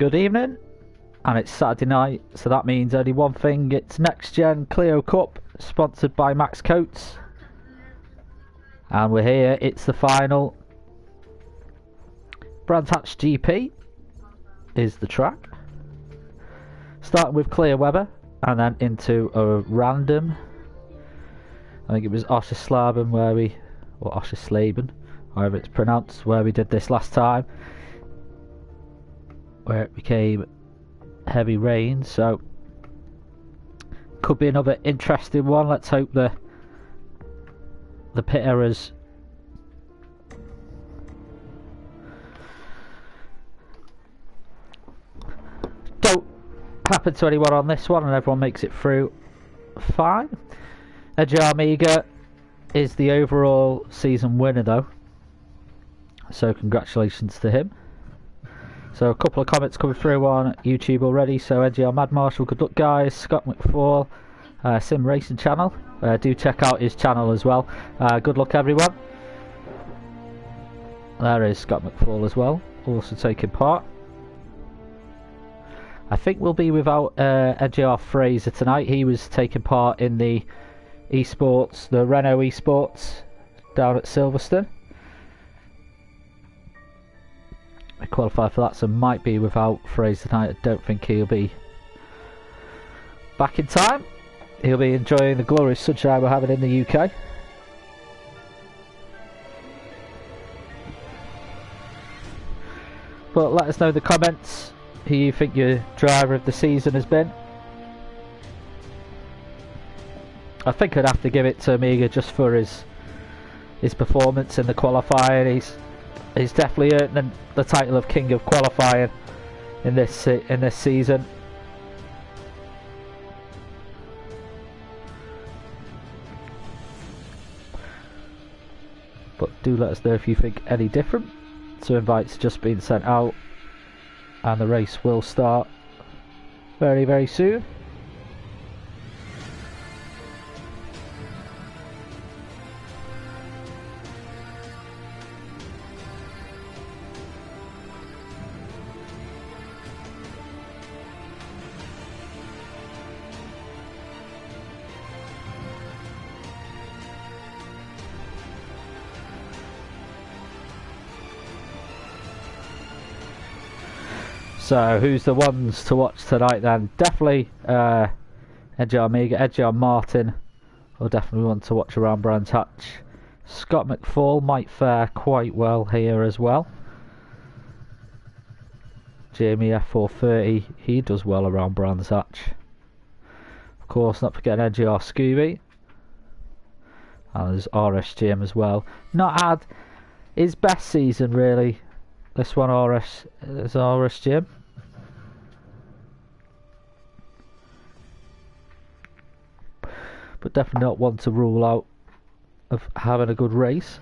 Good evening, and it's Saturday night, so that means only one thing. It's NXTGEN Clio Cup, sponsored by Max Coates, and we're here. It's the final. Brands Hatch GP is the track, starting with Clear Weather and then into a random, I think it was Oschersleben where we, or Oschersleben, however it's pronounced, where we did this last time, where it became heavy rain. So could be another interesting one. Let's hope the pit errors don't happen to anyone on this one and everyone makes it through fine. Amiga is the overall season winner though, so congratulations to him. So a couple of comments coming through on YouTube already. So NGR Mad Marshall, good luck guys. Scott McFall, Sim Racing Channel, do check out his channel as well. Good luck everyone. There is Scott McFall as well, also taking part. I think we'll be without NGR Fraser tonight. He was taking part in the esports, the Renault esports down at Silverstone. I qualify for that, so might be without Fraser tonight. I don't think he'll be back in time. He'll be enjoying the glorious sunshine we're having in the UK. But let us know in the comments who you think your driver of the season has been. I think I'd have to give it to Amiga just for his performance in the qualifying. He's definitely earned the title of King of Qualifying in this season. But do let us know if you think any different. So invites just been sent out, and the race will start very, very soon. So who's the ones to watch tonight then? Definitely NGR Amiga, NGR Martin will definitely want to watch around Brands Hatch. Scott McFall might fare quite well here as well. Jamie F430, he does well around Brands Hatch. Of course, not forgetting NGR Scooby. And there's RSGM as well. Not had his best season really. This one is RSGM. But definitely not one to rule out of having a good race.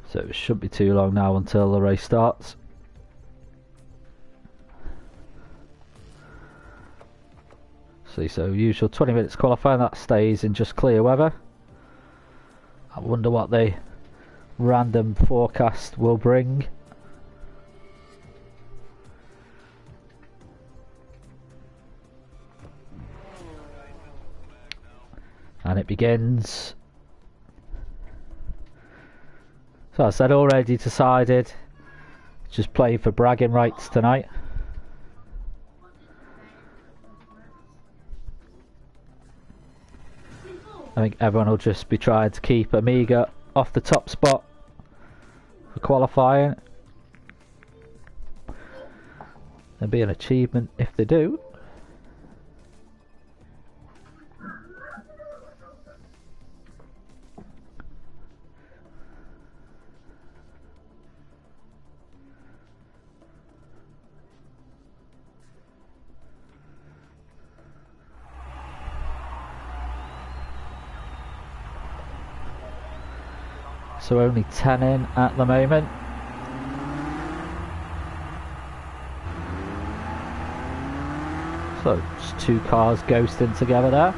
So it shouldn't be too long now until the race starts. See, so usual 20 minutes qualifying, that stays in just clear weather. I wonder what the random forecast will bring. And it begins. So I said already decided, just playing for bragging rights tonight. I think everyone will just be trying to keep Amiga off the top spot for qualifying. There'll be an achievement if they do. so only 10 in at the moment. So just 2 cars ghosting together there.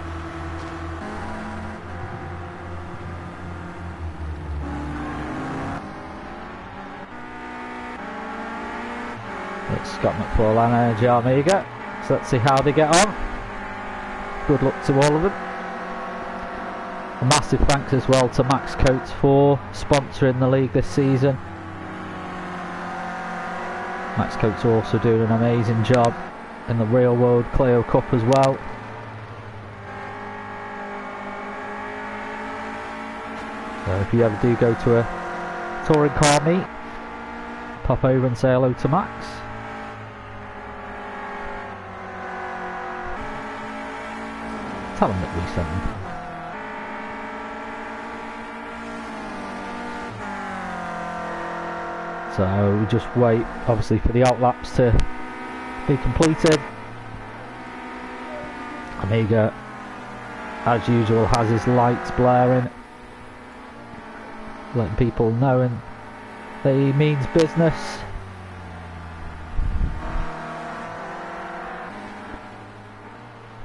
It's Scott McFall and Energy Amiga, so let's see how they get on. Good luck to all of them. A massive thanks as well to Max Coates for sponsoring the league this season. Max Coates also doing an amazing job in the real world Clio Cup as well. So if you ever do go to a touring car meet, pop over and say hello to Max. Tell him that we sent him. So we just wait obviously for the outlaps to be completed. Amiga as usual has his lights blaring, letting people know that he means business.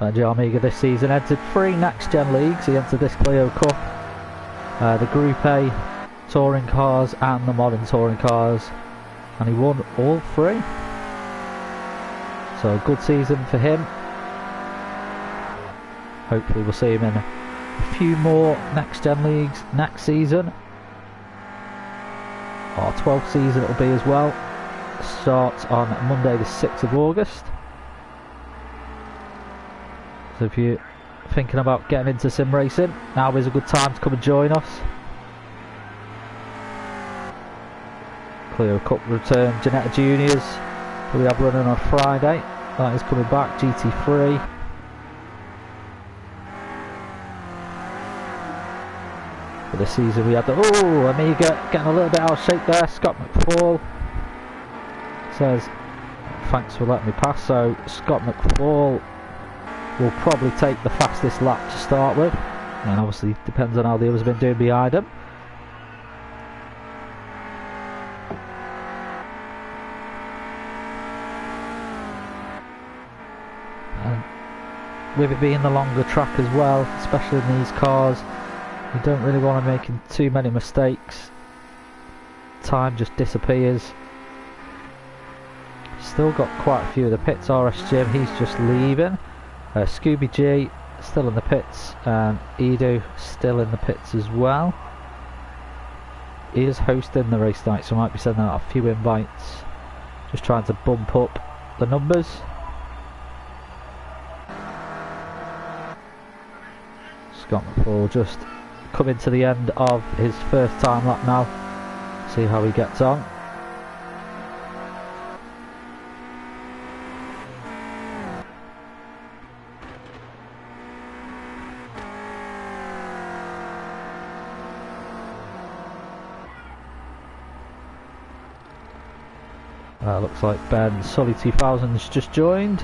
Amiga this season entered 3 NXTGEN leagues. He entered this Clio Cup, the Group A touring cars and the modern touring cars, and he won all 3. So a good season for him. Hopefully we'll see him in a few more NXTGEN leagues next season. Our 12th season it'll be as well. Starts on Monday the 6th of August. So if you're thinking about getting into sim racing, now is a good time to come and join us. Clio Cup return, Janetta Juniors that we have running on Friday. That is coming back, GT3. For this season we had the, Amiga getting a little bit out of shape there. Scott McFall says, thanks for letting me pass. So Scott McFall will probably take the fastest lap to start with, and obviously depends on how the others have been doing behind him. And with it being the longer track as well, especially in these cars, you don't really want to make too many mistakes. Time just disappears. Still got quite a few of the pits. RS Jim, he's just leaving. Scooby G still in the pits, and Edo still in the pits as well. He is hosting the race night, so I might be sending out a few invites, just trying to bump up the numbers. Scott McFall just coming to the end of his first time lap now. See how he gets on. Looks like Ben Sully 2000's just joined,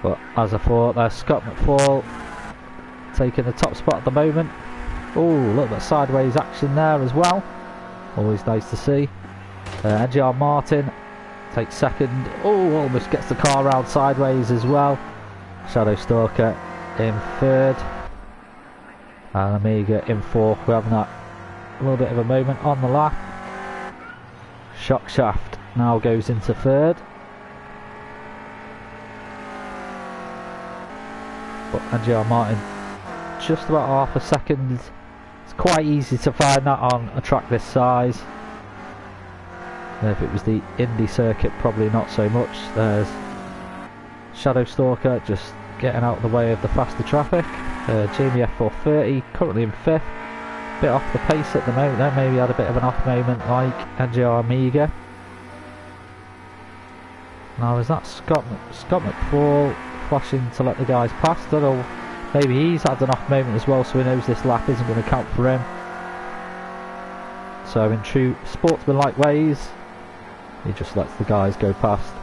but as I thought, there's Scott McFall taking the top spot at the moment. Oh, look at that sideways action there as well, always nice to see. NGR Martin takes second. Oh, almost gets the car round sideways as well. Shadow Stalker in third, and Amiga in fourth. We're having that a little bit of a moment on the lap. Shock Shaft now goes into third, but NGR Martin just about half a second. It's quite easy to find that on a track this size. And if it was the Indy circuit, probably not so much. There's Shadow Stalker just getting out of the way of the faster traffic. Jamie F430 currently in fifth, bit off the pace at the moment there, maybe had a bit of an off moment like NGR Amiga. Now is that Scott McFall flashing to let the guys pass? Don't know, maybe he's had an off moment as well, so he knows this lap isn't going to count for him. So in true sportsman-like ways, he just lets the guys go past.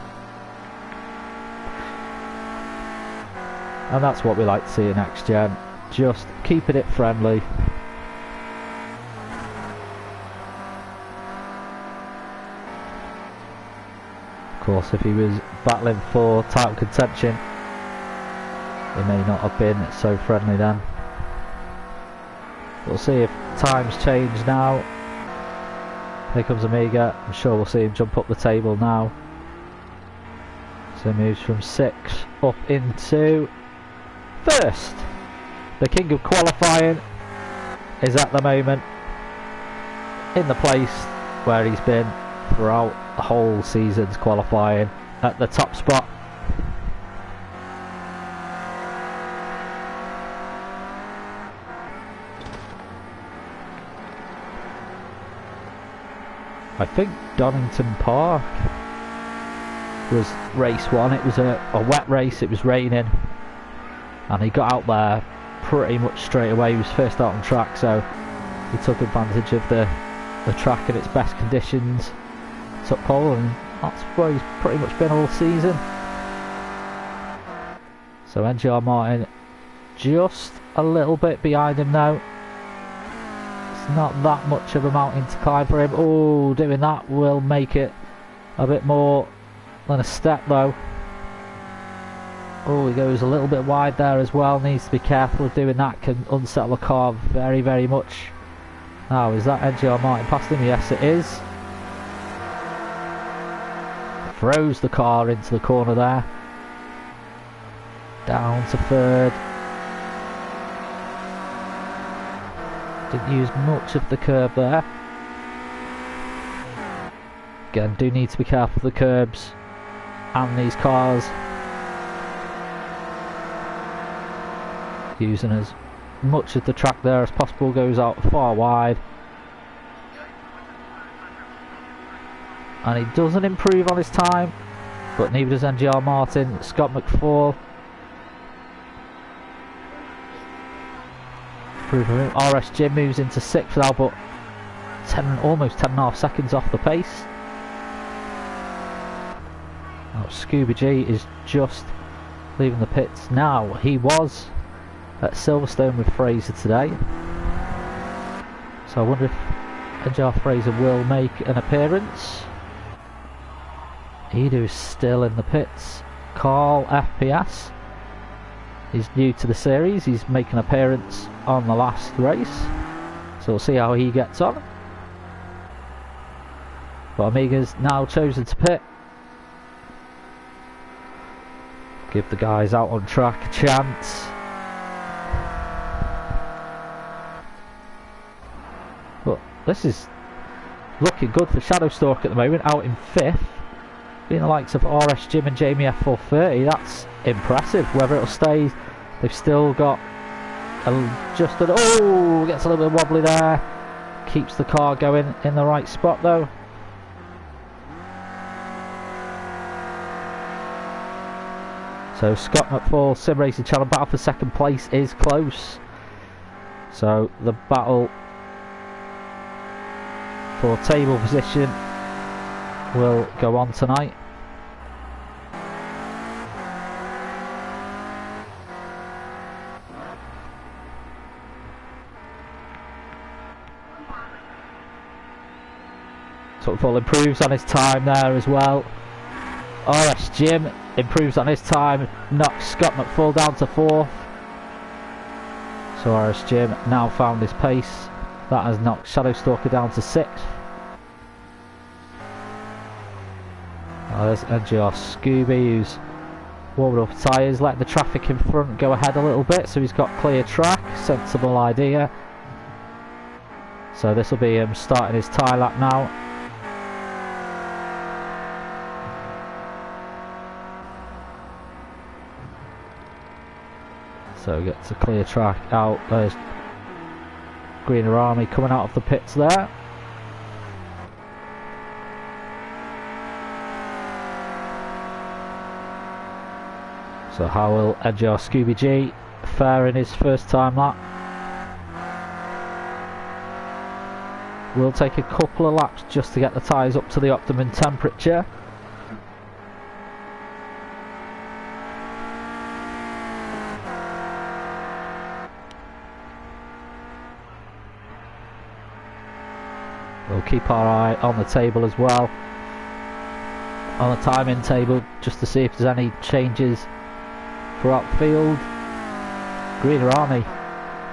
And that's what we like to see in NXTGEN, just keeping it friendly. course, if he was battling for title contention, he may not have been so friendly then. We'll see if times change now. Here comes Amiga. I'm sure we'll see him jump up the table now. So he moves from 6 up into 1st. The king of qualifying is at the moment in the place where he's been throughout the whole season's qualifying, at the top spot. I think Donington Park was race 1. It was a wet race, it was raining, and he got out there pretty much straight away. He was first out on track, so he took advantage of the track in its best conditions, took pole, and that's where he's pretty much been all season. So NGR Martin just a little bit behind him now. It's not that much of a mountain to climb for him. Oh, doing that will make it a bit more than a step though. Oh, he goes a little bit wide there as well. Needs to be careful of doing that. Can unsettle the car very, very much. Now, is that NGR Martin past him? Yes, it is. Throws the car into the corner there. Down to 3rd. Didn't use much of the curb there. Again, do need to be careful of the curbs and these cars. Using as much of the track there as possible, goes out far wide. And he doesn't improve on his time, but neither does NGR Martin. Scott McFall. RSG moves into 6th now, but almost 10.5 seconds off the pace. Oh, Scooby G is just leaving the pits now. He was at Silverstone with Fraser today, so I wonder if NGR Fraser will make an appearance. Edu is still in the pits. Carl FPS is new to the series. He's making an appearance on the last race, so we'll see how he gets on. But Amiga's now chosen to pit. Give the guys out on track a chance. But this is looking good for Shadowstalk at the moment, out in 5th. Being the likes of RS Jim and Jamie F430, that's impressive. Whether it'll stay, they've still got oh, gets a little bit wobbly there. Keeps the car going in the right spot though. So Scott McFall, Sim Racing Channel, battle for 2nd place is close. So the battle for table position will go on tonight. McFall improves on his time there as well. RS Jim improves on his time, knocks Scott McFall down to 4th. So RS Jim now found his pace. That has knocked Shadowstalker down to 6th. There's NGR Scooby, who's warming up tyres, let the traffic in front go ahead a little bit, so he's got clear track. Sensible idea. So this will be him starting his tyre lap now. So gets a clear track out. There's Greener Army coming out of the pits there. So how will NGR Scooby G fare in his first time lap? Will take a couple of laps just to get the tyres up to the optimum temperature. We'll keep our eye on the table as well. on the timing table just to see if there's any changes throughout the field. Green Army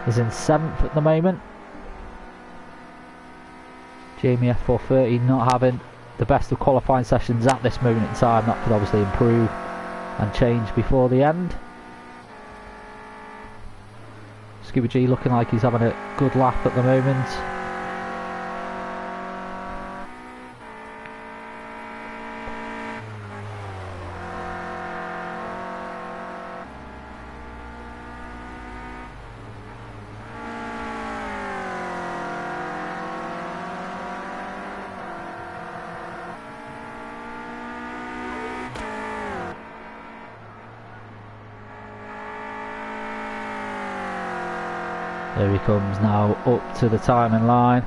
is in 7th at the moment. Jamie F430 not having the best of qualifying sessions at this moment in time. That could obviously improve and change before the end. Scuba G looking like he's having a good lap at the moment. There he comes now up to the timing line.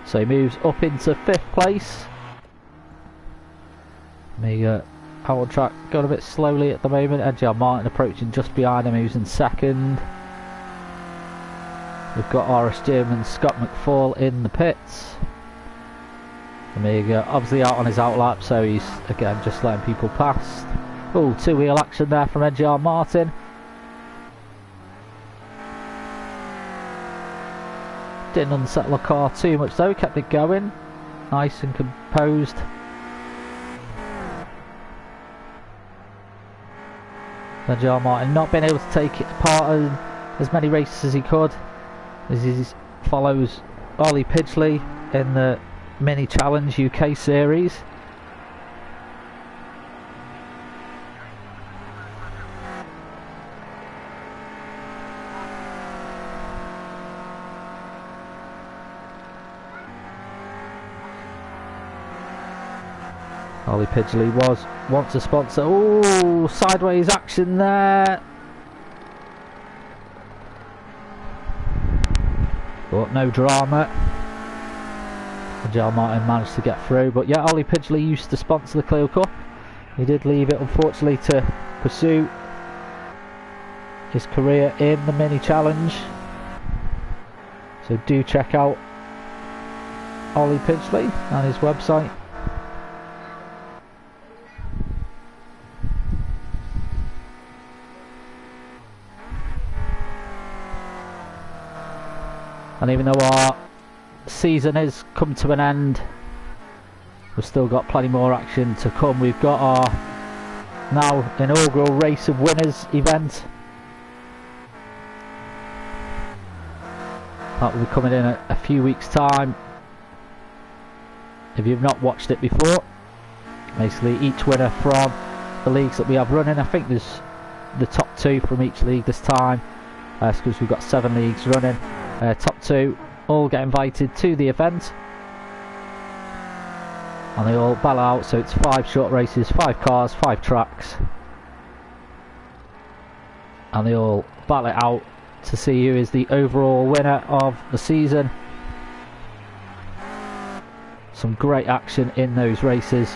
So he moves up into 5th place. Mega out on track, going a bit slowly at the moment. NGR Martin approaching just behind him, who's in 2nd. We've got RS Jim and Scott McFall in the pits. Omega obviously out on his outlap, so he's again just letting people past. Oh, 2-wheel action there from NGR Martin. Didn't unsettle the car too much though, kept it going. Nice and composed. NGR Martin not being able to take part in as many races as he could, as he follows Ollie Pidgley in the Mini Challenge UK Series. Ollie Pidgley was once a sponsor. Oh, sideways action there. But no drama. Joel Martin managed to get through. But yeah, Ollie Pidgley used to sponsor the Clio Cup. He did leave it, unfortunately, to pursue his career in the Mini Challenge. So do check out Ollie Pidgley and his website. And even though our season has come to an end, we've still got plenty more action to come. We've got our now inaugural Race of Winners event. That will be coming in a few weeks' time. If you've not watched it before, basically each winner from the leagues that we have running, I think there's the top 2 from each league this time, because we've got 7 leagues running. Top 2 all get invited to the event, and they all battle out. So it's 5 short races, 5 cars, 5 tracks, and they all battle it out to see who is the overall winner of the season. Some great action in those races.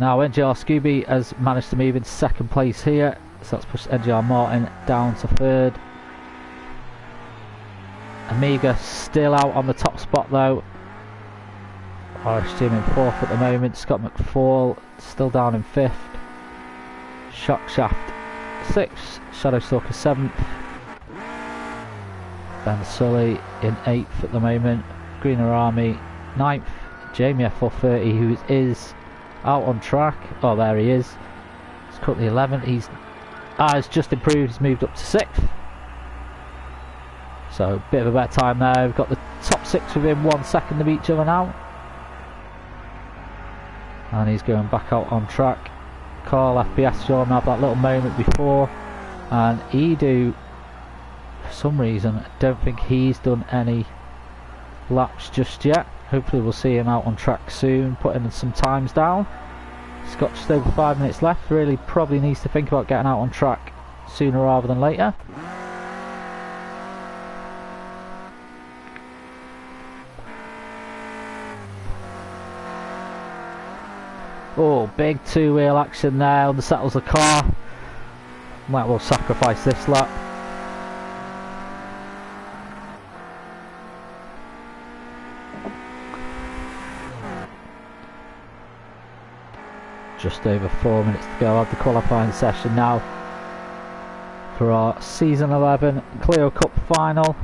Now NGR Scooby has managed to move into 2nd place here, so that's pushed NGR Martin down to 3rd. Amiga still out on the top spot though. RS Jim in 4th at the moment. Scott McFall still down in 5th. Shock Shaft 6th. Shadow Stalker 7th. Ben Sully in 8th at the moment. Greener Army 9th. Jamie F430, who is out on track. Oh, there he is. He's currently 11th. He's just improved. He's moved up to 6th. So a bit of a better time there. We've got the top 6 within 1 second of each other now. And he's going back out on track. Carl FPS saw him have that little moment before, and Edu, for some reason, I don't think he's done any laps just yet. Hopefully we'll see him out on track soon, putting some times down. He's got just over 5 minutes left. Really probably needs to think about getting out on track sooner rather than later. Oh, big 2-wheel action there, undersettles the car. Might well sacrifice this lap. Just over 4 minutes to go of the qualifying session now for our Season 11 Clio Cup final.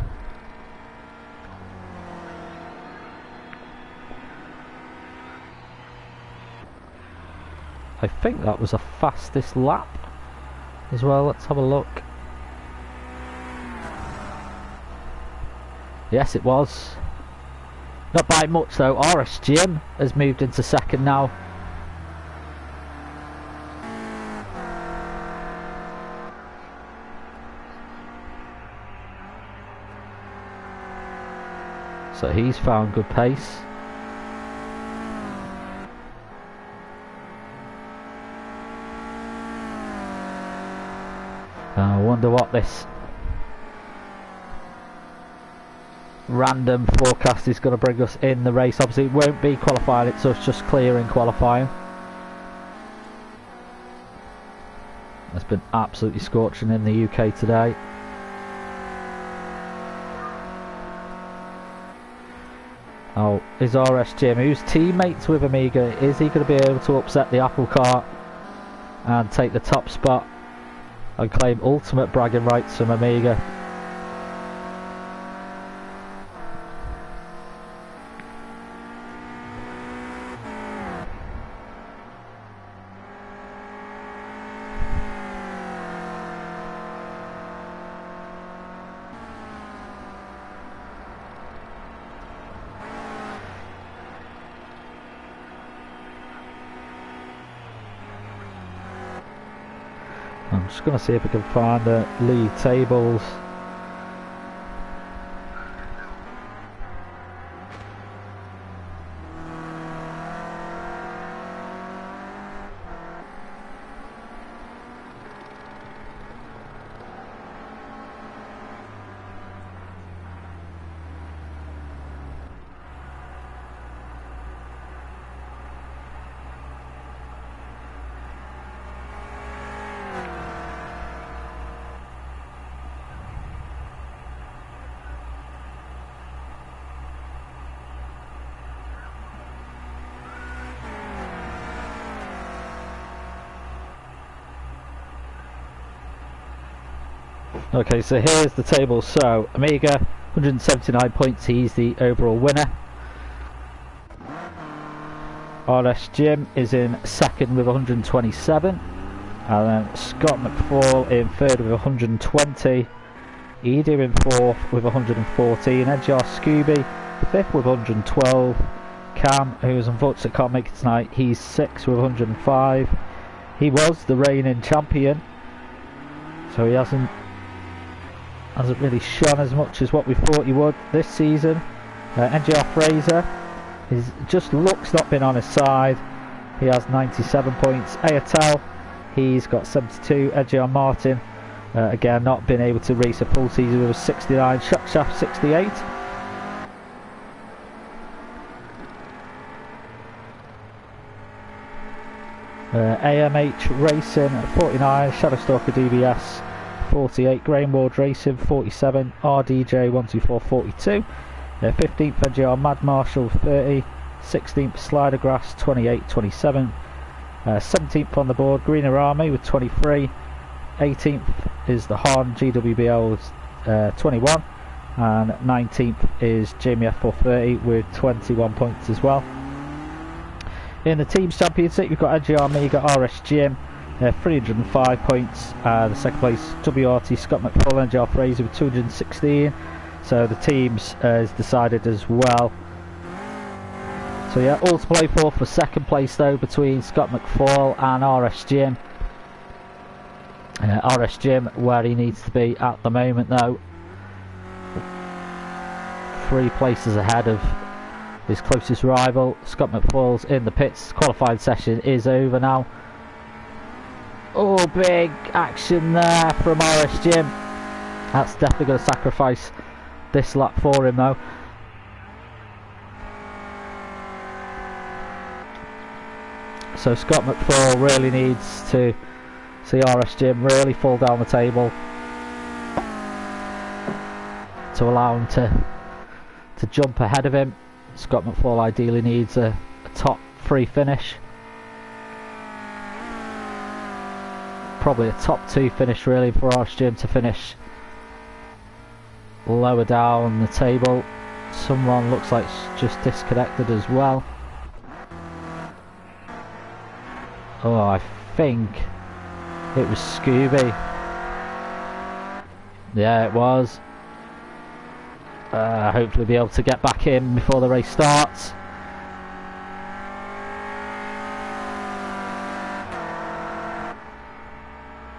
I think that was the fastest lap as well. Let's have a look. Yes, it was. Not by much though. NXTGEN has moved into second now. So he's found good pace. I wonder what this random forecast is going to bring us in the race. Obviously it won't be qualifying, it's us just clearing qualifying. It's been absolutely scorching in the UK today. Oh, is NXTGEN, who's teammates with Amiga, is he going to be able to upset the apple cart and take the top spot and claim ultimate bragging rights from Amiga? I'm just going to see if I can find the league tables. Okay, so here's the table. So Amiga 179 points, he's the overall winner. NXTGEN is in second with 127, and then Scott McFall in third with 120, Edu in fourth with 114, NGR Scooby fifth with 112, Cam, who's unfortunately can't make it tonight, he's sixth with 105. He was the reigning champion, so he hasn't really shone as much as what we thought he would this season. NGR Fraser is just looks not been on his side. He has 97 points. Ayatel, he's got 72. NGR Martin, again not been able to race a full season with 69. Shotshaft 68. AMH Racing 49. Shadowstalker DBS 48, Grain Ward Racing 47, RDJ 124 42, 15th NGR Mad Marshall 30, 16th Slider Grass 28 27, 17th on the board Greener Army with 23, 18th is the Han GWBL with 21, and 19th is Jamie F430 with 21 points as well. In the Teams Championship you've got NGR Amiga NXTGEN 305 points, the second place WRT Scott McFall, NGR Fraser with 216, so the teams is decided as well. So yeah, all to play for second place though between Scott McFall and NXTGEN. NXTGEN where he needs to be at the moment though, 3 places ahead of his closest rival. Scott McFall's in the pits, qualifying session is over now. Oh, big action there from NXTGEN. That's definitely going to sacrifice this lap for him though. So Scott McFall really needs to see NXTGEN really fall down the table to allow him to jump ahead of him. Scott McFall ideally needs a top 3 finish. probably a top 2 finish really for NXTGEN to finish lower down the table. Someone looks like just disconnected as well. Oh, I think it was Scooby. Yeah, it was. Hopefully be able to get back in before the race starts.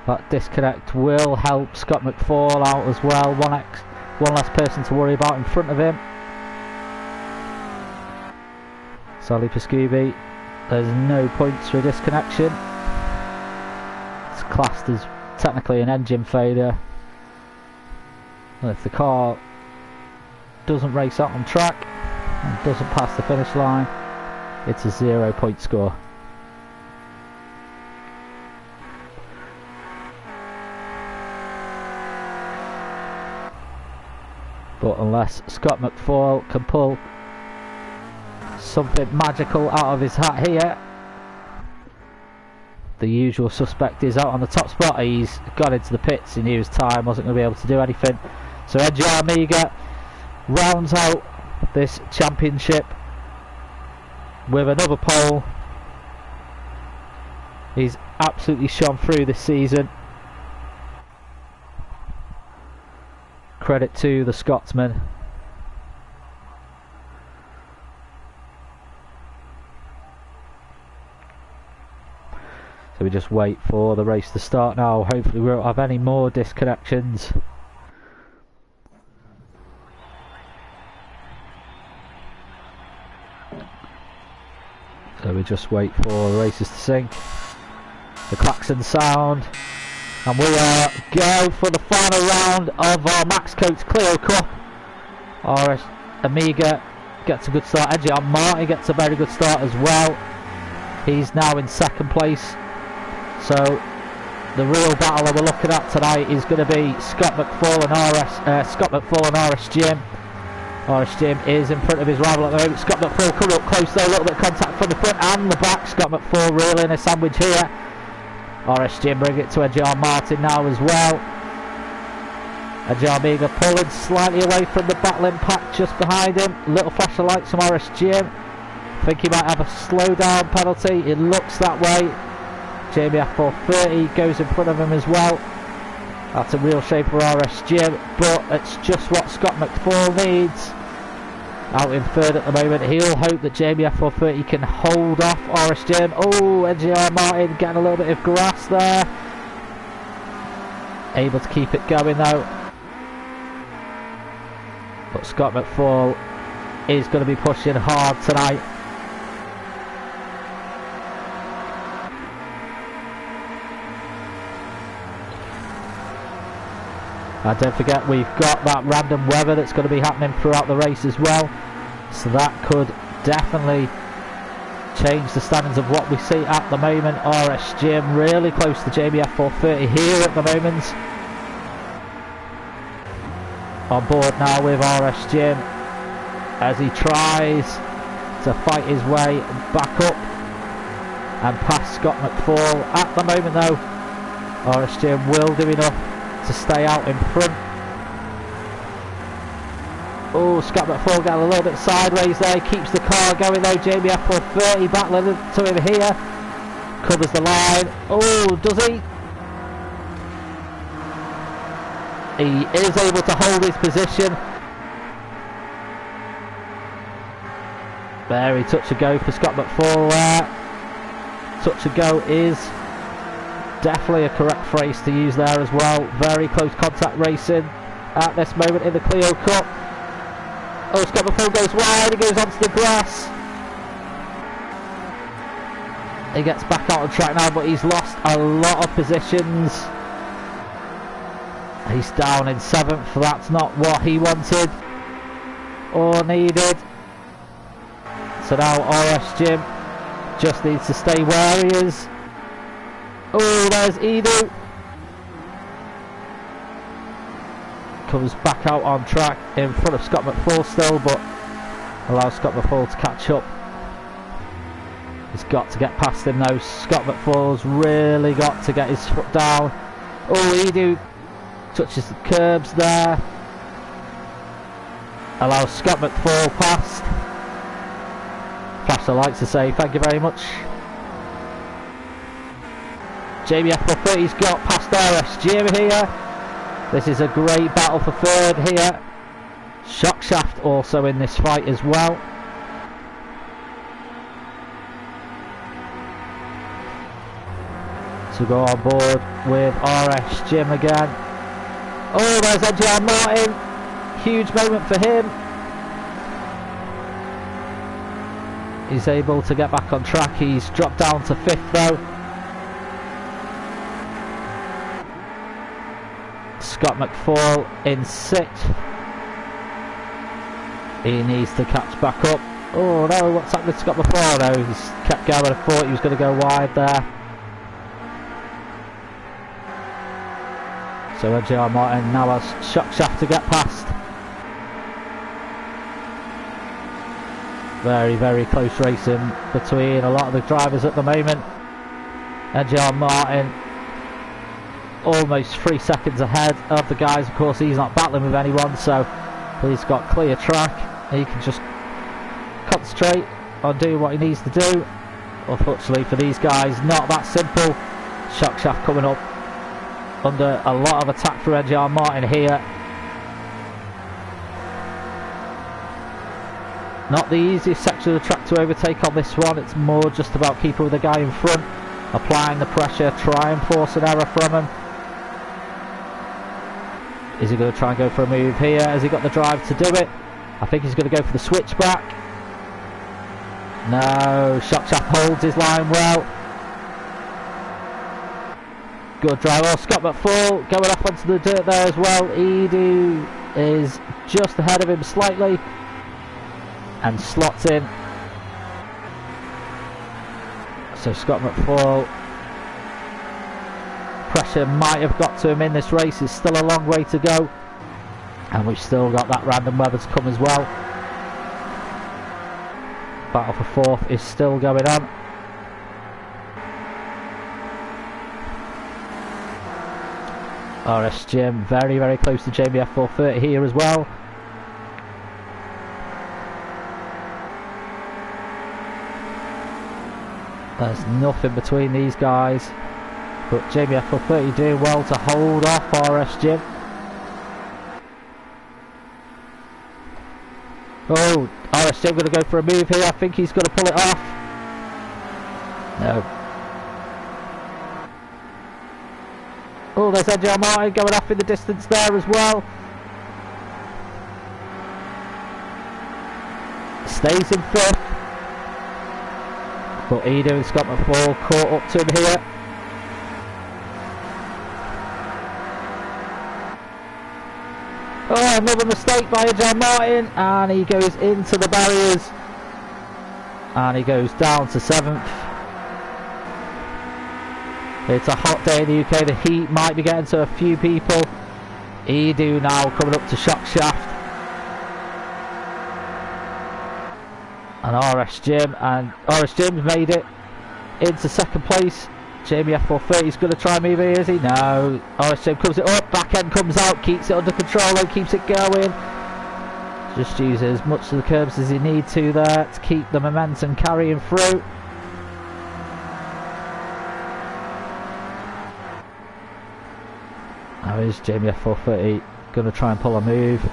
That disconnect will help Scott McFall out as well. One less person to worry about in front of him. Sorry for Scooby. There's no points for a disconnection. It's classed as technically an engine failure. And if the car doesn't race out on track and doesn't pass the finish line, it's a 0-point score. But unless Scott McFall can pull something magical out of his hat here, the usual suspect is out on the top spot. He's got into the pits, he knew his time wasn't going to be able to do anything. So NGR Amiga rounds out this championship with another pole. He's absolutely shone through this season. Credit to the Scotsman. So we just wait for the race to start now. Hopefully we won't have any more disconnections. So we just wait for the races to sync. The klaxon sound. And we are go for the final round of our Max Coates Clio Cup. Our Amiga gets a good start. NGR Martin gets a very good start as well. He's now in second place. So the real battle that we're looking at tonight is going to be Scott McFall and NXTGEN. NXTGEN is in front of his rival at the moment. Scott McFall coming up close though, a little bit of contact from the front and the back. Scott McFall really in a sandwich here. NXTGEN bring it to NGR Martin now as well. NGR Amiga pulling slightly away from the battling pack just behind him. Little flash of lights from NXTGEN. I think he might have a slow down penalty. It looks that way. JBF 430 goes in front of him as well. That's a real shame for NXTGEN, but it's just what Scott McFall needs. Out in third at the moment. He'll hope that JBF 430 can hold off NXTGEN. Oh, NGR Martin getting a little bit of grass there. Able to keep it going though. But Scott McFall is going to be pushing hard tonight. And don't forget we've got that random weather that's going to be happening throughout the race as well. So that could definitely change the standings of what we see at the moment. NXTGEN really close to JBF 430 here at the moment. On board now with NXTGEN as he tries to fight his way back up and past Scott McFall. At the moment though, NXTGEN will do enough to stay out in front. Oh, Scott McFall getting a little bit sideways there, keeps the car going though. JBF 430 battling to him here, covers the line. Oh, does he? He is able to hold his position. Very touch and go for Scott McFall there. Touch and go is definitely a correct phrase to use there as well. Very close contact racing at this moment in the Clio Cup. Oh, Scott McFall goes wide, he goes onto the grass. He gets back out on track now, but he's lost a lot of positions. He's down in 7th, that's not what he wanted or needed. So now NXTGEN just needs to stay where he is. Oh, there's Edu. Comes back out on track in front of Scott McFall still, but allows Scott McFall to catch up. He's got to get past him though. Scott McFall's really got to get his foot down. Oh, Edu touches the curbs there. Allows Scott McFall past. Flash the lights to say thank you very much. Jamie F430's got past RSG here. This is a great battle for third here. Shockshaft also in this fight as well. To go on board with RSG again. Oh, there's NGR Martin. Huge moment for him. He's able to get back on track. He's dropped down to 5th though. Scott McFall in 6th. He needs to catch back up. Oh no, what's happened to Scott McFall? No, he's kept going. I thought he was going to go wide there. So NGR Martin now has Shockshaft to get past. Very, very close racing between a lot of the drivers at the moment. NGR Martin almost 3 seconds ahead of the guys. Of course, he's not battling with anyone, so he's got clear track. He can just concentrate on doing what he needs to do. Unfortunately for these guys, not that simple. Shockshaft coming up under a lot of attack for NGR Martin here. Not the easiest section of the track to overtake on this one. It's more just about keeping with the guy in front, applying the pressure, try and force an error from him. Is he going to try and go for a move here? Has he got the drive to do it? I think he's going to go for the switchback. No, Shockshaft holds his line well. Good drive. Oh, Scott McFall going off onto the dirt there as well. Edu is just ahead of him slightly and slots in. So Scott McFall, pressure might have got to him in this race. It's still a long way to go, and we've still got that random weather to come as well. Battle for 4th is still going on. RSG very, very close to Jamie F430 here as well. There's nothing between these guys, but Jamie F430 doing well to hold off RSG. Oh, RSG going to go for a move here. I think he's going to pull it off. No. Oh, there's NGR Martin going off in the distance there as well. Stays in 5th. But Edu and Scott McFall caught up to him here. Oh, another mistake by NGR Martin, and he goes into the barriers. And he goes down to 7th. It's a hot day in the UK. The heat might be getting to a few people. Edu now coming up to Shockshaft. And RSG's made it into 2nd place. Jamie F430 is going to try and move here, is he? No. RSG comes it up, back end comes out, keeps it under control and keeps it going. Just uses as much of the curbs as he needs to there to keep the momentum carrying through. Now is Jamie F430 going to try and pull a move?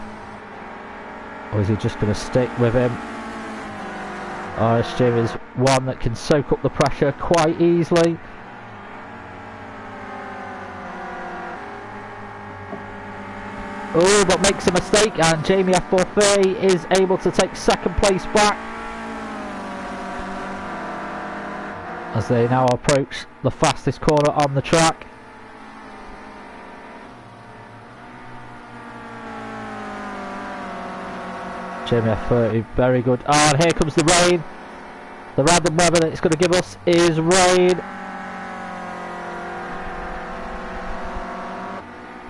Or is he just going to stick with him? RSG is one that can soak up the pressure quite easily. Oh, but makes a mistake, and Jamie F430 is able to take 2nd place back as they now approach the fastest corner on the track. Jamie F30, very good. Oh, and here comes the rain. The random weather that it's going to give us is rain.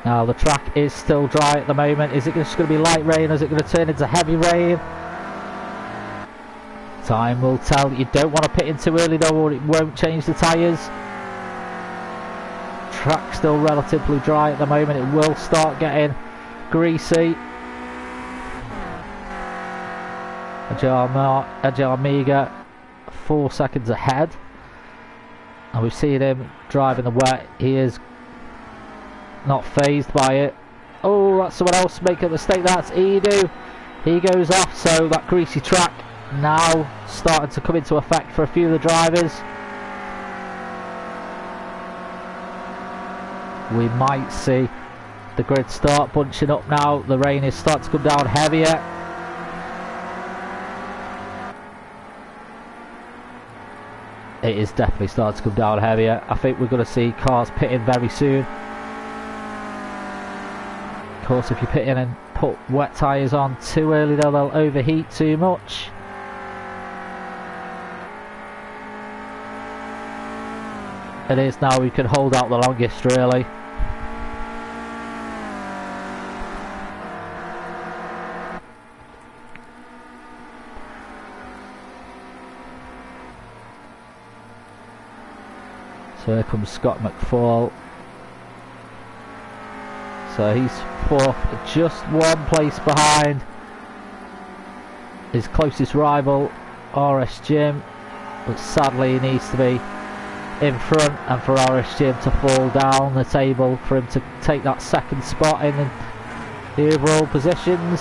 Now the track is still dry at the moment. Is it just going to be light rain, or is it going to turn into heavy rain? Time will tell. You don't want to pit in too early though, or it won't change the tyres. Track's still relatively dry at the moment. It will start getting greasy. Agile Amiga 4 seconds ahead, and we've seen him driving the wet. He is not phased by it. Oh, that's someone else making a mistake. That's Edu. He goes off, so that greasy track now starting to come into effect for a few of the drivers. We might see the grid start bunching up now. The rain is starting to come down heavier. It is definitely starting to come down heavier. I think we're going to see cars pitting very soon. Of course, if you pit in and put wet tyres on too early, they'll overheat too much. It is now we can hold out the longest, really. So here comes Scott McFall. So he's fourth, just 1 place behind his closest rival, RS Jim. But sadly he needs to be in front, and for RS Jim to fall down the table for him to take that second spot in the overall positions.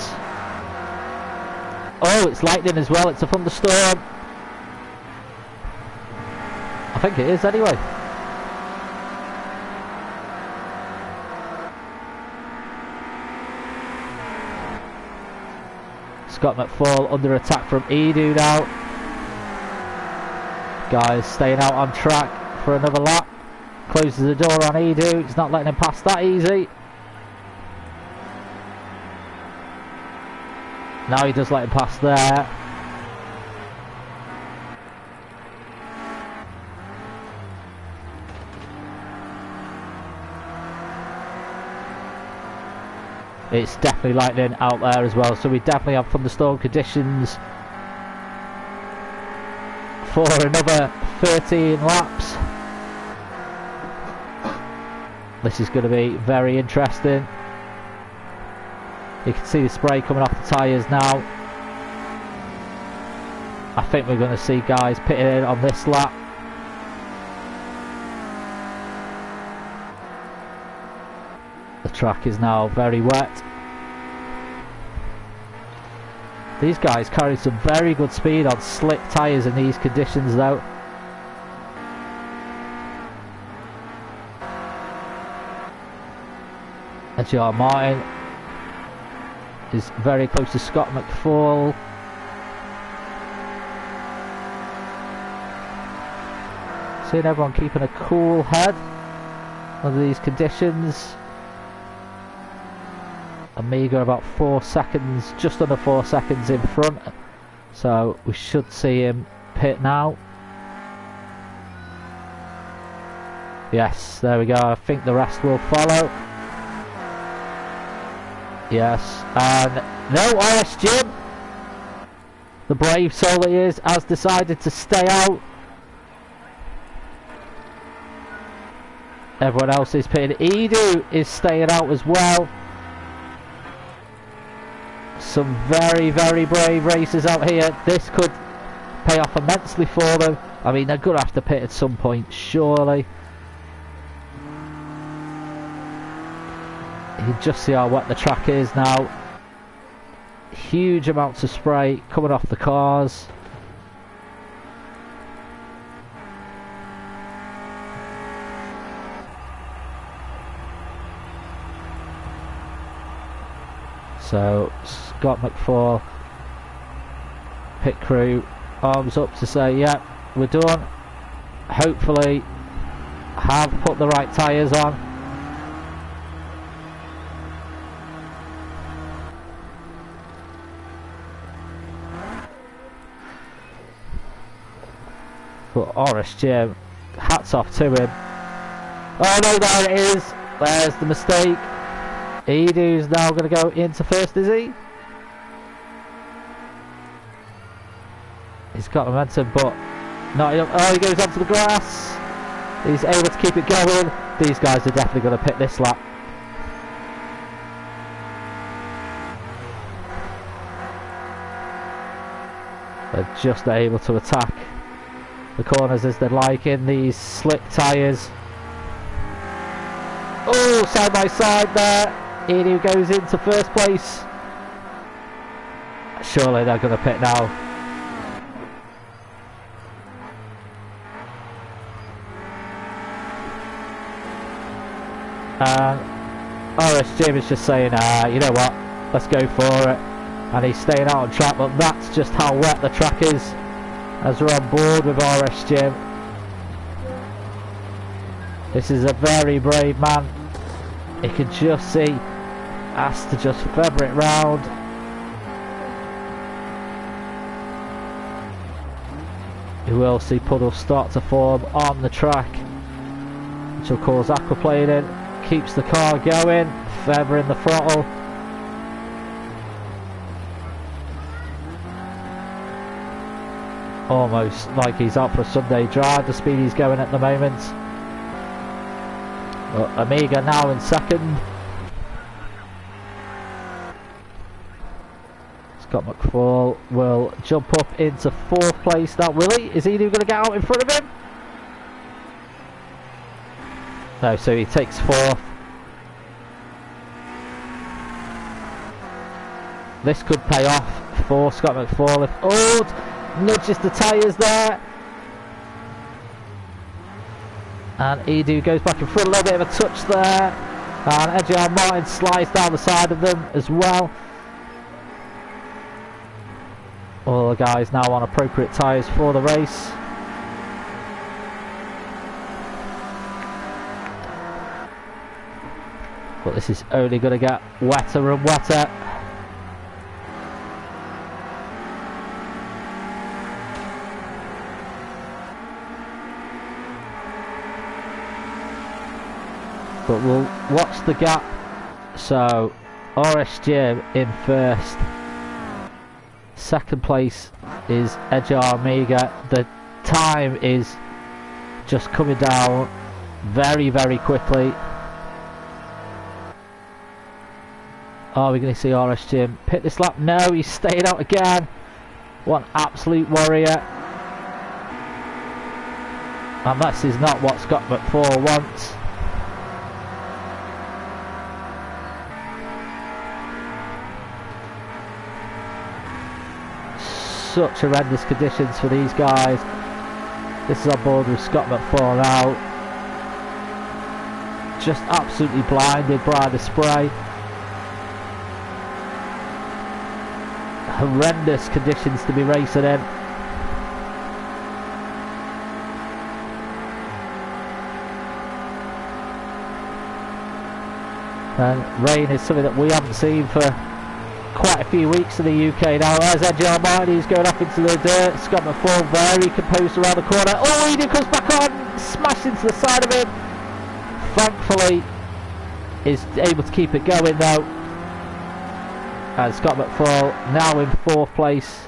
Oh, it's lightning as well. It's a thunderstorm. I think it is anyway. Scott McFall under attack from Edu now. Guys staying out on track for another lap. Closes the door on Edu. He's not letting him pass that easy. Now he does let him pass there. It's definitely lightning out there as well, so we definitely have thunderstorm conditions for another 13 laps. This is going to be very interesting. You can see the spray coming off the tyres now. I think we're going to see guys pitting in on this lap. The track is now very wet. These guys carry some very good speed on slick tyres in these conditions though. And John Martin is very close to Scott McFall. Seeing everyone keeping a cool head under these conditions. Amiga about 4 seconds, just under 4 seconds in front, so we should see him pit now. Yes, there we go. I think the rest will follow. Yes, and no, RS Jim, the brave soul he is, has decided to stay out. Everyone else is pitting. Edu is staying out as well. Some very, very brave racers out here. This could pay off immensely for them. I mean, they're going to have to pit at some point, surely. You can just see how wet the track is now. Huge amounts of spray coming off the cars. So Scott McFall, pit crew, arms up to say, yeah, we're done. Hopefully have put the right tyres on. But RS Jim, hats off to him. Oh no, there it is. There's the mistake. Edu's now going to go into first, is he? He's got momentum, but not enough. Oh, he goes onto the grass. He's able to keep it going. These guys are definitely going to pick this lap. They're just able to attack the corners as they like in these slick tyres. Oh, side by side there. Edu goes into first place. Surely they're going to pit now. RSGEN is just saying, you know what, let's go for it. And he's staying out on track, but that's just how wet the track is as we're on board with RSGEN. This is a very brave man. You can just see, has to just feather it round. You will see puddles start to form on the track, which will cause aquaplaning. Keeps the car going, feathering the throttle. Almost like he's out for a Sunday drive, the speed he's going at the moment. But Amiga now in second. Scott McFall will jump up into fourth place now. Will he? Is he going to get out in front of him? No, so he takes fourth. This could pay off for Scott McFall if nudges the tyres there. And Edu goes back in front, a little bit of a touch there. And NGR Martin slides down the side of them as well. All the guys now on appropriate tyres for the race. But this is only going to get wetter and wetter. But we'll watch the gap. So RSGEN in first. Second place is NGR Amiga. The time is just coming down very, very quickly. Are we going to see RSGEN pit this lap? No, he's stayed out again. What an absolute warrior. And this is not what Scott McFall wants. Such horrendous conditions for these guys. This is on board with Scott McFall now. Just absolutely blinded by the spray. Horrendous conditions to be racing in. And rain is something that we haven't seen for quite a few weeks in the UK now. There's NGR Martin, he's going up into the dirt. Scott McFall very composed around the corner. Oh, he comes back on, smashed into the side of him. Thankfully, is able to keep it going though. And Scott McFall now in fourth place.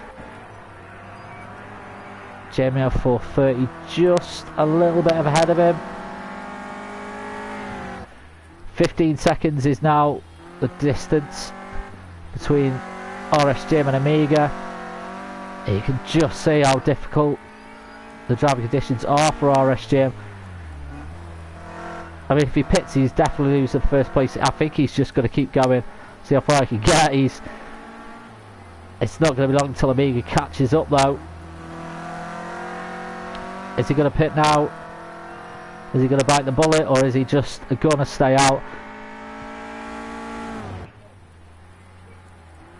Jamie 430 just a little bit ahead of him. 15 seconds is now the distance between RSGEN and Amiga. You can just see how difficult the driving conditions are for RSGEN. I mean, if he pits, he's definitely losing first place. I think he's just going to keep going, see how far he can get. It's not going to be long until Amiga catches up though. Is he going to pit now? Is he going to bite the bullet, or is he just going to stay out?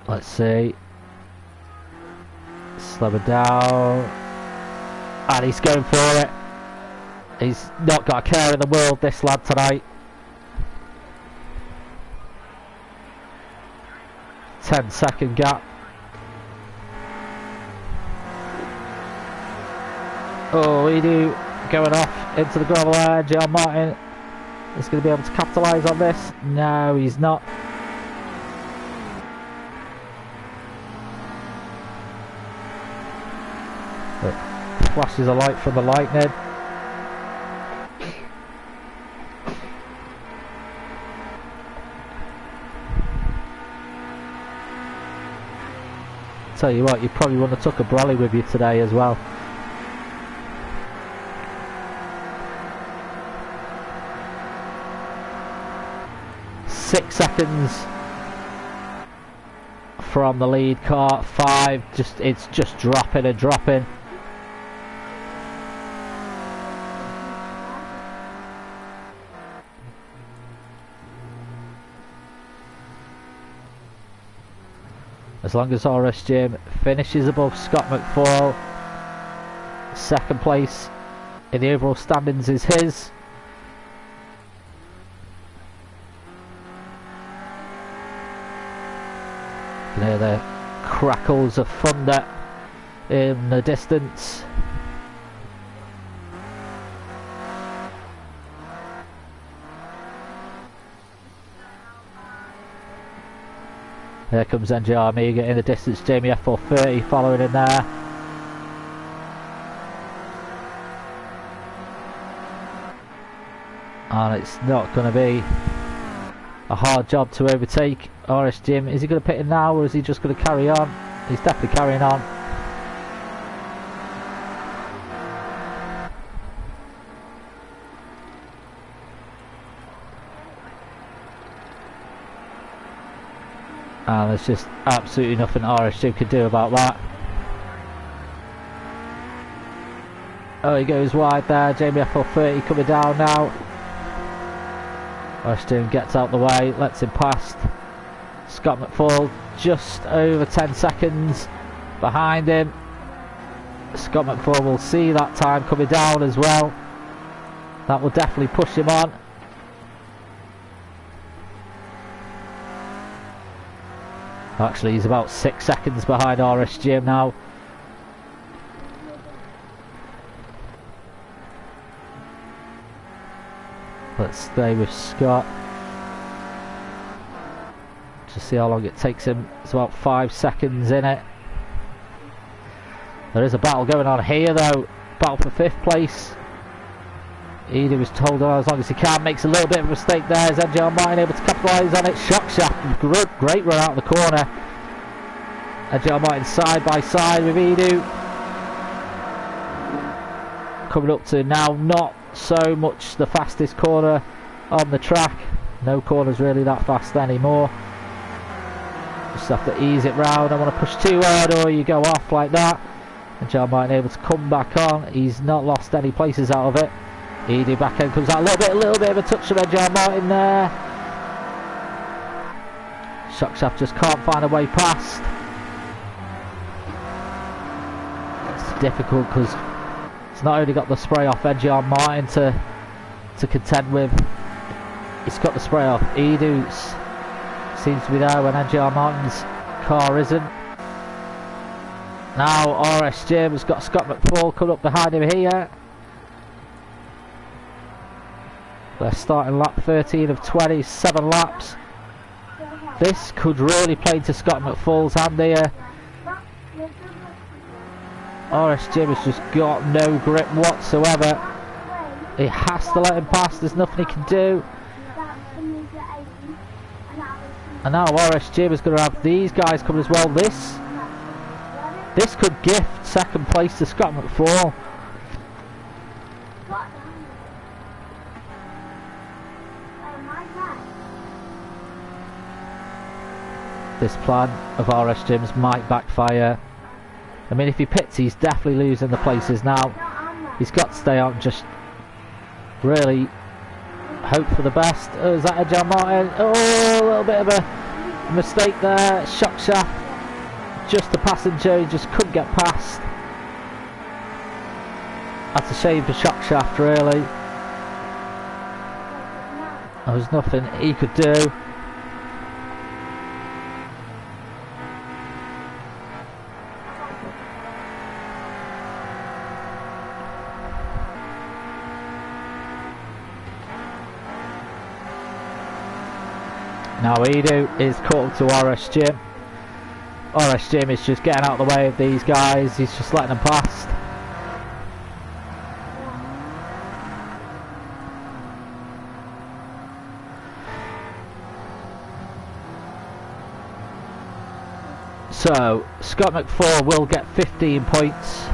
Let's see. Slow it down. And he's going for it. He's not got a care in the world, this lad, tonight. 10-second gap. Oh, Edu going off into the gravel area. John Martin is going to be able to capitalise on this. No, he's not. It flashes a light from the lightning. Tell you what, you probably wouldn't have took a brolly with you today as well. Six seconds from the lead car. 5, it's just dropping and dropping. As long as NXTGEN finishes above Scott McFall, second place in the overall standings is his. You can hear the crackles of thunder in the distance. Here comes NGR Amiga in the distance, Jamie F430 following in there. And it's not going to be a hard job to overtake NXTGEN. Is he going to pit in now, or is he just going to carry on? He's definitely carrying on. And there's just absolutely nothing NXTGEN could do about that. Oh, he goes wide there. Jamie F430 coming down now. NXTGEN gets out the way, lets him past. Scott McFall just over 10 seconds behind him. Scott McFall will see that time coming down as well. That will definitely push him on. Actually, he's about 6 seconds behind NXTGEN now. Let's stay with Scott. Just see how long it takes him. It's about 5 seconds in it. There is a battle going on here though. Battle for 5th place. Edie was told as long as he can. Makes a little bit of a mistake there. Is NGR Martin able to capitalise on it? Shock shaft. Great run out of the corner. NGR Martin side by side with Edu. Coming up to now not so much the fastest corner on the track. No corners really that fast anymore. Just have to ease it round. I want to push too hard or you go off like that. NGR Martin able to come back on. He's not lost any places out of it. Edie back end comes out a little bit of a touch from NGR Martin there. Shockshaft just can't find a way past. It's difficult because it's not only got the spray off NGR Martin to contend with, it's got the spray off Edu's. Seems to be there when NGR Martin's car isn't. Now NXTGEN has got Scott McFall coming up behind him here. They're starting lap 13 of 20, 7 laps. This could really play to Scott McFall's hand here. NXTGEN has just got no grip whatsoever. He has to let him pass, there's nothing he can do. And now NXTGEN is going to have these guys coming as well. This could gift second place to Scott McFall. This plan of NXTGEN's might backfire. I mean, if he pits, he's definitely losing the places now. He's got to stay out and just really hope for the best. Oh, is that a John Martin? Oh, a little bit of a mistake there. Shock shaft. Just a passenger, he just couldn't get past. That's a shame for Shock shaft, really. There was nothing he could do. Now Edu is caught up to NXTGEN. NXTGEN is just getting out of the way of these guys. He's just letting them past. So Scott McFall will get 15 points,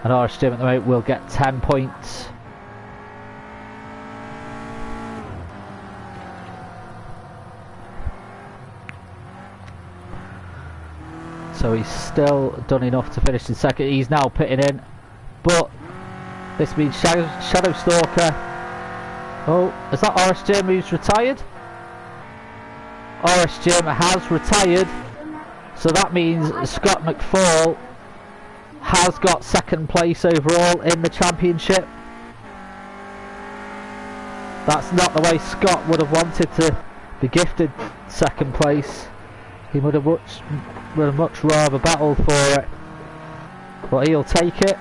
and RSGM at the moment will get 10 points. So he's still done enough to finish in second. He's now pitting in, but this means Shadow Stalker. Oh, is that RSGM who's retired? RSGM has retired, so that means Scott McFall has got second place overall in the championship. That's not the way Scott would have wanted to be gifted second place. He would have much rather battled for it, but he'll take it.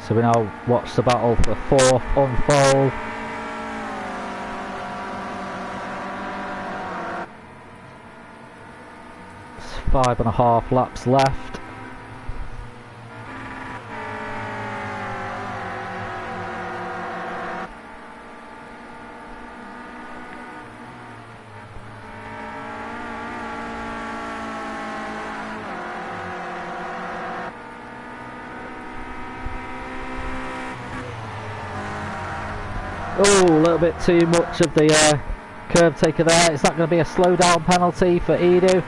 So we now watch the battle for fourth unfold. It's 5.5 laps left. Oh, a little bit too much of the curve taker there. Is that going to be a slow down penalty for Edu?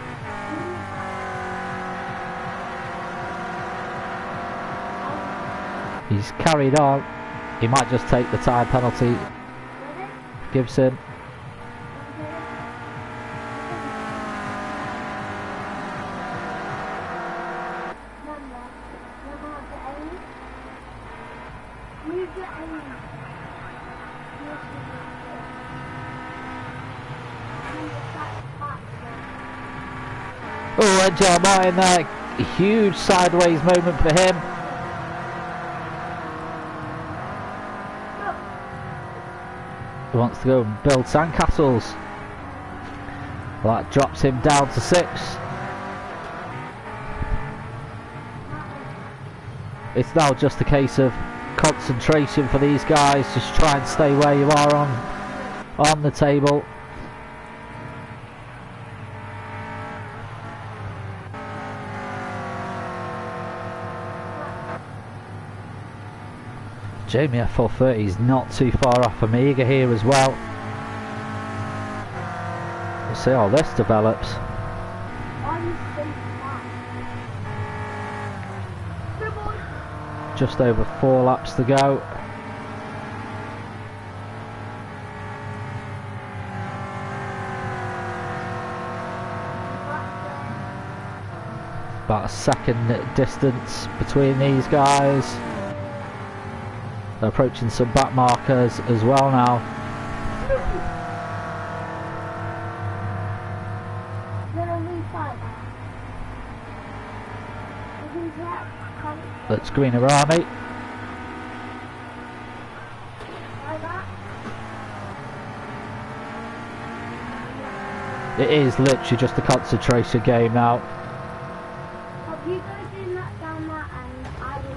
He's carried on. He might just take the time penalty. Gibson. Oh, and John Martin there, a huge sideways moment for him. He wants to go and build sandcastles. Well, that drops him down to 6th. It's now just a case of concentration for these guys. Just try and stay where you are on the table. Jamie F430 is not too far off Amiga here as well. We'll see how this develops. Just over 4 laps to go. About a second distance between these guys. They're approaching some back markers as well now. That's Greener Army. It is literally just a concentration game now.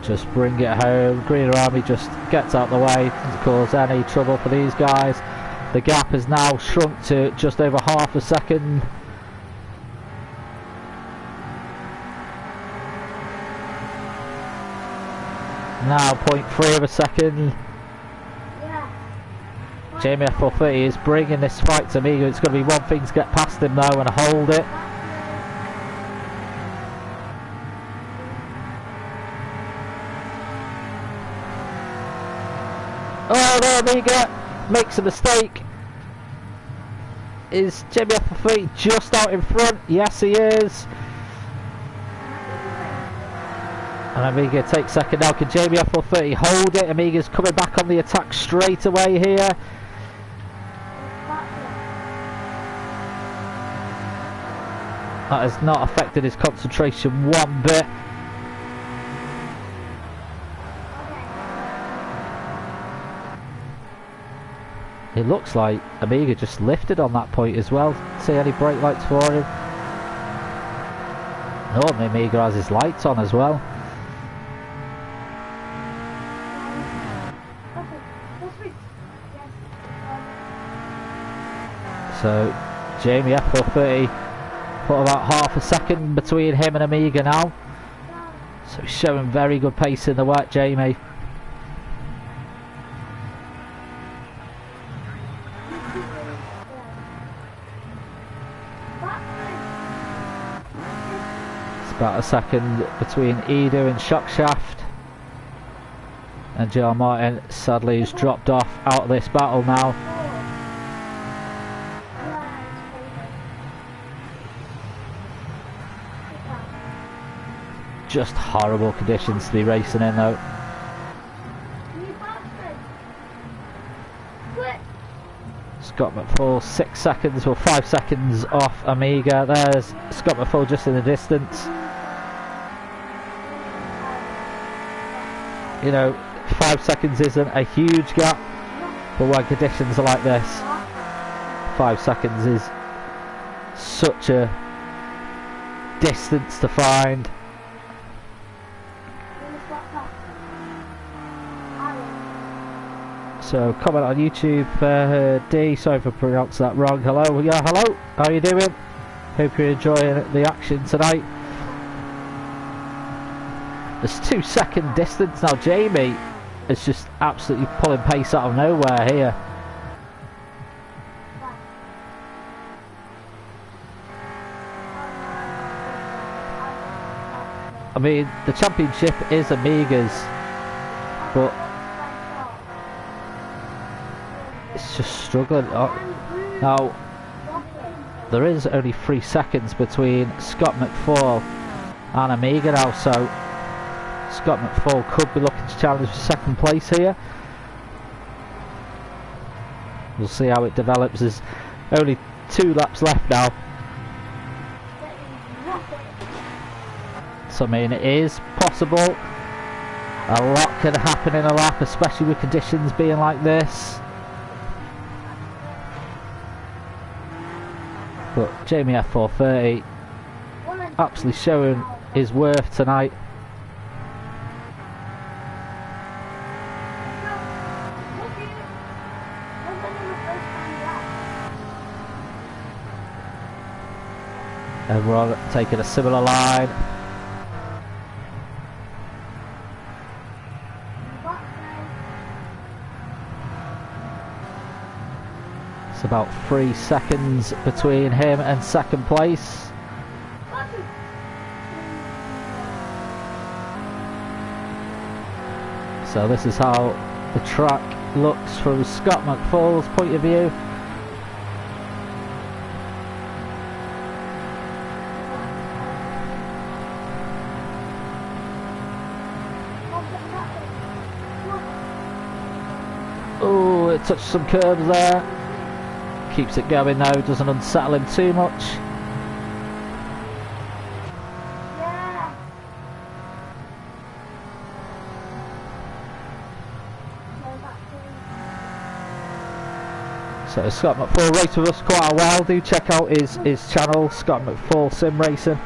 Just bring it home. Greener Army just gets out the way, doesn't cause any trouble for these guys. The gap has now shrunk to just over half a second. Now 0.3 of a second. Jamie F430 is bringing this fight to Amiga. It's going to be one thing to get past him though and hold it. Oh, there Amiga makes a mistake. Is Jamie F430 just out in front? Yes, he is. And Amiga takes second now. Can Jamie F430 hold it? Amiga's coming back on the attack straight away here. That has not affected his concentration one bit. It looks like Amiga just lifted on that point as well. See any brake lights for him? Normally Amiga has his lights on as well. So Jamie F430 put about half a second between him and Amiga now. So he's showing very good pace in the wet, Jamie. It's about a second between Edu and Shockshaft. And John Martin sadly has dropped off out of this battle now. Just horrible conditions to be racing in though. Scott McFall 6 seconds or 5 seconds off Amiga. There's Scott McFall just in the distance. You know, 5 seconds isn't a huge gap, but when conditions are like this, 5 seconds is such a distance to find. So comment on YouTube, D, sorry if I pronounced that wrong. Hello, yeah, hello, how are you doing? Hope you're enjoying the action tonight. There's 2 second distance now. Jamie is just absolutely pulling pace out of nowhere here. I mean, the championship is Amiga's, but it's just struggling. Now, there is only 3 seconds between Scott McFall and Amiga now, so Scott McFall could be looking to challenge for second place here. We'll see how it develops. There's only 2 laps left now. So I mean, it is possible. A lot can happen in a lap, especially with conditions being like this. But Jamie F430 absolutely showing his worth tonight. Everyone taking a similar line. It's about 3 seconds between him and second place. So this is how the track looks from Scott McFall's point of view. Oh, it touched some curbs there. Keeps it going though, doesn't unsettle him too much. So Scott McFall raced with us quite a while. Do check out his channel, Scott McFall Sim Racing.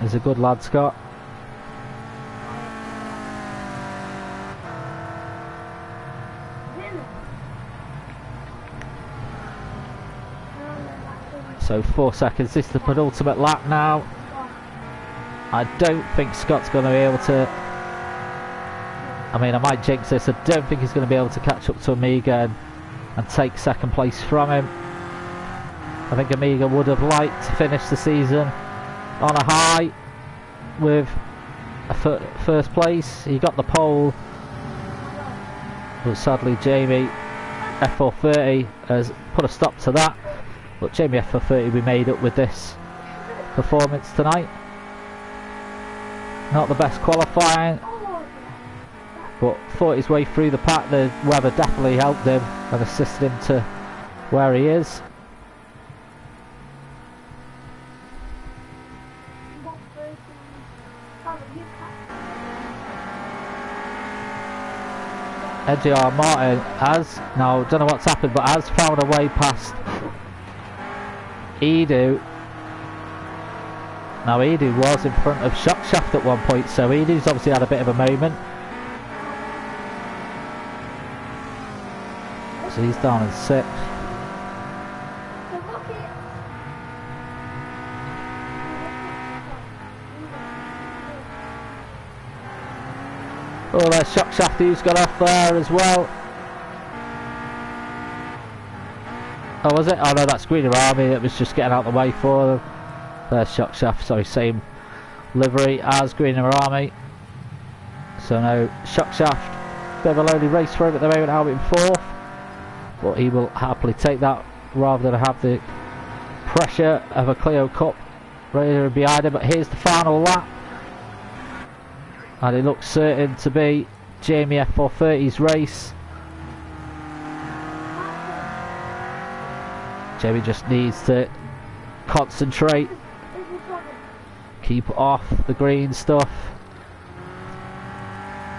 He's a good lad, Scott. So 4 seconds, this is the penultimate lap now. I don't think Scott's going to be able to, I mean I might jinx this, I don't think he's going to be able to catch up to Amiga and take second place from him. I think Amiga would have liked to finish the season on a high with a first place. He got the pole, but sadly Jamie F430 has put a stop to that. But Jamie F430 will be made up with this performance tonight. Not the best qualifying, but fought his way through the pack. The weather definitely helped him and assisted him to where he is. NGR Martin has, now don't know what's happened, but has found a way past Edu Now Edu was in front of Shockshaft at one point, so Edu's obviously had a bit of a moment. So he's down in 6th. Oh, there's Shockshaft who's got off there as well. Oh, was it? Oh no, that's Greener Army that was just getting out of the way for them. There's Shockshaft, sorry, same livery as Greener Army. So no, Shockshaft, bit of a lonely race for him at the moment, out in 4th. But he will happily take that rather than have the pressure of a Clio Cup right behind him. But here's the final lap. And it looks certain to be Jamie F430's race. Jamie just needs to concentrate, keep off the green stuff.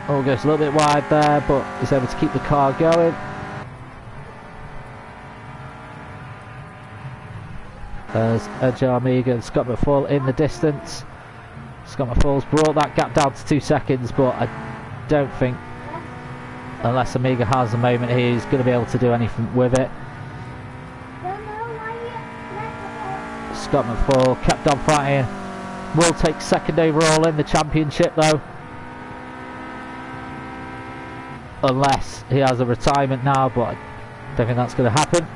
Oh, goes a little bit wide there, but he's able to keep the car going. There's Edge Amiga and Scott McFall in the distance. Scott McFall's brought that gap down to 2 seconds, but I don't think, unless Amiga has a moment, he's going to be able to do anything with it. Scott McFall kept on fighting. Will take 2nd overall in the championship though. Unless he has a retirement now, but I don't think that's going to happen.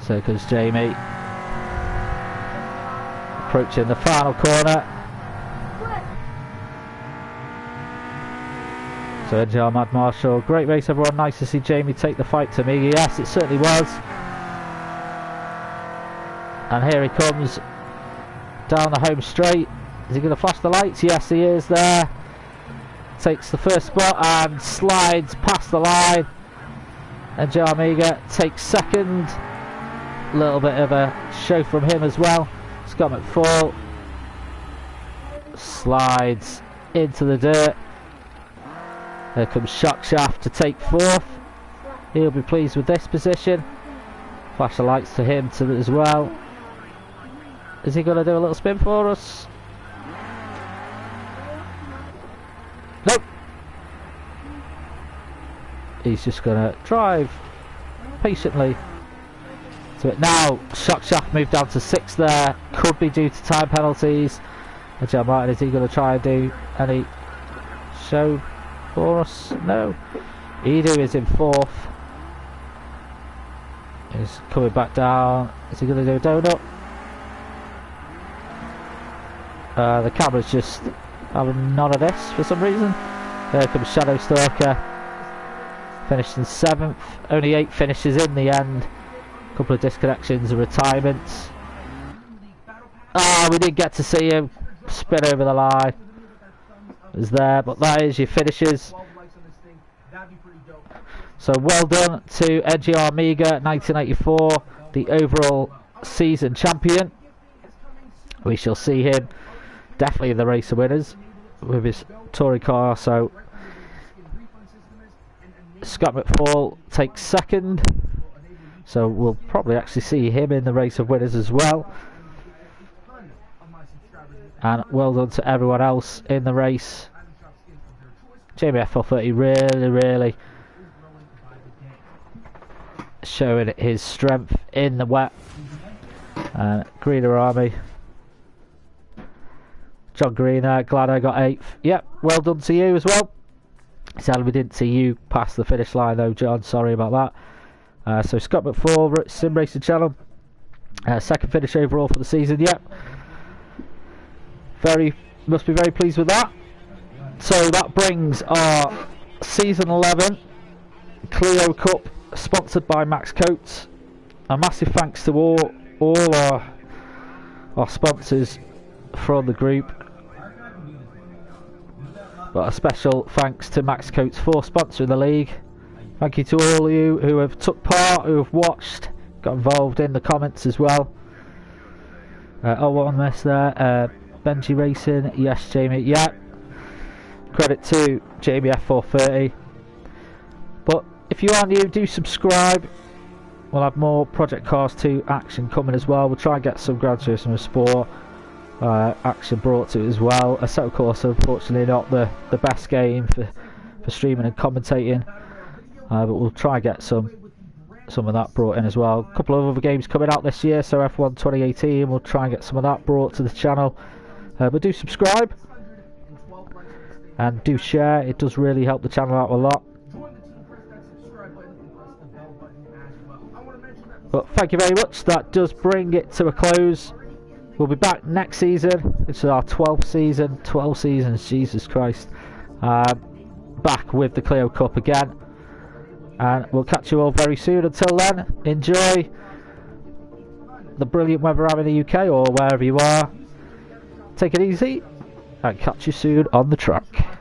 So goes Jamie, approaching the final corner. So NGR Mad Marshall, great race everyone, nice to see Jamie take the fight to me. Yes, it certainly was. And here he comes down the home straight. Is he going to flash the lights? Yes, he is there. Takes the first spot and slides past the line. NGR Amiga takes 2nd. Little bit of a show from him as well. Scott McFall slides into the dirt. Here comes Shockshaft to take 4th. He'll be pleased with this position. Flash the lights to him as well. Is he going to do a little spin for us? Nope. He's just going to drive patiently. It now. Shockshaft moved down to 6th there, could be due to time penalties. And John Martin, is he going to try and do any show for us? No. Edu is in 4th. He's coming back down. Is he going to do a donut? The camera's just having none of this for some reason. There comes Shadow Stalker, finished in 7th. Only 8 finishes in the end. Couple of disconnections and retirements. Ah, we didn't get to see him spin over the line. It was there, but that is your finishes. So well done to NGR Amiga 1984, the overall season champion. We shall see him definitely in the race of winners with his touring car. So Scott McFall takes 2nd. So we'll probably actually see him in the race of winners as well. And well done to everyone else in the race. Jamie F430 really showing his strength in the wet. And Greener Army. John Greener, glad I got 8th. Yep, well done to you as well. Sadly we didn't see you past the finish line though, John, sorry about that. So Scott McFall, Sim Racing Channel, 2nd finish overall for the season. Yep, must be very pleased with that. So that brings our season 11 Clio Cup, sponsored by Max Coates. A massive thanks to all our sponsors from the group, but a special thanks to Max Coates for sponsoring the league. Thank you to all of you who have took part, who have watched, got involved in the comments as well. Oh, what on this there? Benji Racing, yes, Jamie, yeah. Credit to Jamie F430. But if you are new, do subscribe. We'll have more Project Cars 2 action coming as well. We'll try and get some Gran Turismo Sport action brought to it as well. Assetto Corsa, unfortunately, not the best game for streaming and commentating, but we'll try and get some of that brought in as well. A couple of other games coming out this year, so F1 2018, we'll try and get some of that brought to the channel. But do subscribe and do share, it does really help the channel out a lot. But thank you very much, that does bring it to a close. We'll be back next season. This is our 12th season, 12 seasons, Jesus Christ. Back with the Clio Cup again. And we'll catch you all very soon. Until then, enjoy the brilliant weather out in the UK or wherever you are. Take it easy and catch you soon on the track.